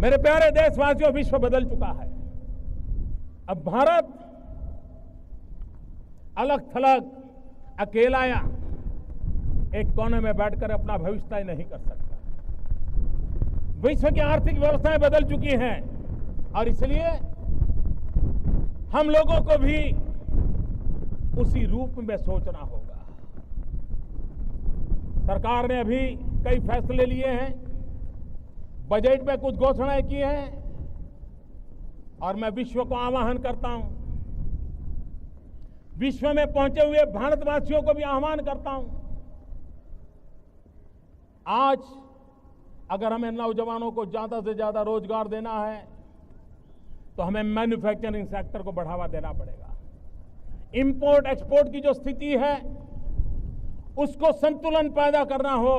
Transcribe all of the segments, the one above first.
मेरे प्यारे देशवासियों, विश्व बदल चुका है। अब भारत अलग थलग अकेला या एक कोने में बैठकर अपना भविष्य तय नहीं कर सकता। विश्व की आर्थिक व्यवस्थाएं बदल चुकी हैं और इसलिए हम लोगों को भी उसी रूप में सोचना होगा। सरकार ने अभी कई फैसले लिए हैं, बजट में कुछ घोषणाएं की हैं और मैं विश्व को आह्वान करता हूं, विश्व में पहुंचे हुए भारतवासियों को भी आह्वान करता हूं। आज अगर हमें नौजवानों को ज्यादा से ज्यादा रोजगार देना है तो हमें मैन्युफैक्चरिंग सेक्टर को बढ़ावा देना पड़ेगा। इंपोर्ट एक्सपोर्ट की जो स्थिति है उसको संतुलन पैदा करना हो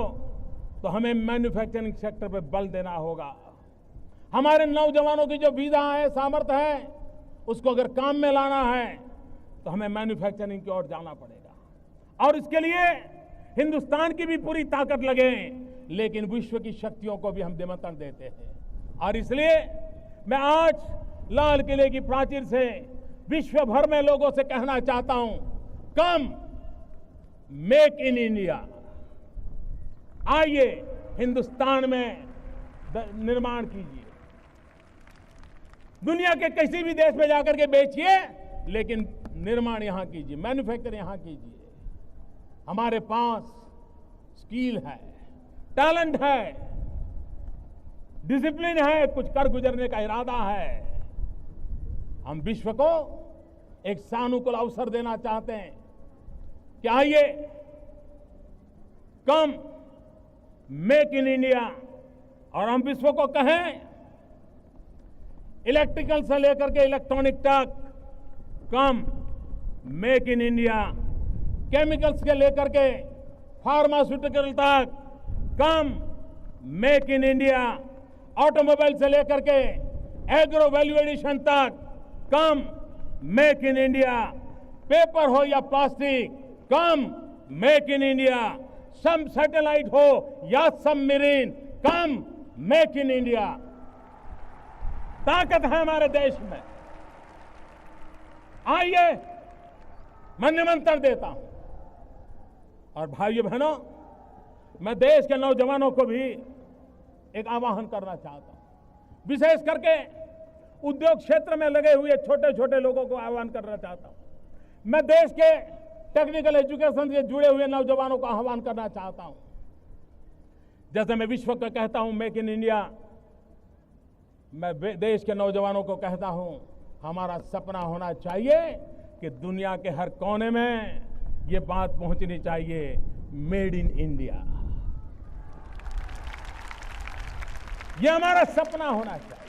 तो हमें मैन्युफैक्चरिंग सेक्टर पर बल देना होगा। हमारे नौजवानों की जो विधा है, सामर्थ्य है, उसको अगर काम में लाना है तो हमें मैन्युफैक्चरिंग की ओर जाना पड़ेगा और इसके लिए हिंदुस्तान की भी पूरी ताकत लगे, लेकिन विश्व की शक्तियों को भी हम निमंत्रण देते हैं। और इसलिए मैं आज लाल किले की प्राचीर से विश्व भर में लोगों से कहना चाहता हूं, कम मेक इन इंडिया, आइए हिंदुस्तान में निर्माण कीजिए। दुनिया के किसी भी देश में जाकर के बेचिए, लेकिन निर्माण यहां कीजिए, मैन्युफैक्चर यहां कीजिए। हमारे पास स्किल है, टैलेंट है, डिसिप्लिन है, कुछ कर गुजरने का इरादा है। हम विश्व को एक सानुकूल अवसर देना चाहते हैं कि आइए कम मेक इन इंडिया, और हम विश्व को कहें इलेक्ट्रिकल से लेकर के इलेक्ट्रॉनिक तक come make in India, chemicals से लेकर के फार्मास्यूटिकल तक come make in India, automobile से लेकर के एग्रो वैल्यू एडिशन तक come make in India, paper हो या plastic come make in India, some satellite हो या submarine come make in India. ताकत है हमारे देश में, आइए मैं निमंत्रण देता हूं। और भाइयों बहनों, मैं देश के नौजवानों को भी एक आह्वान करना चाहता हूं, विशेष करके उद्योग क्षेत्र में लगे हुए छोटे छोटे लोगों को आह्वान करना चाहता हूं। मैं देश के टेक्निकल एजुकेशन से जुड़े हुए नौजवानों को आह्वान करना चाहता हूं। जैसे मैं विश्व को कहता हूं मेक इन इंडिया, मैं देश के नौजवानों को कहता हूं, हमारा सपना होना चाहिए कि दुनिया के हर कोने में ये बात पहुंचनी चाहिए, मेड इन इंडिया। ये हमारा सपना होना चाहिए।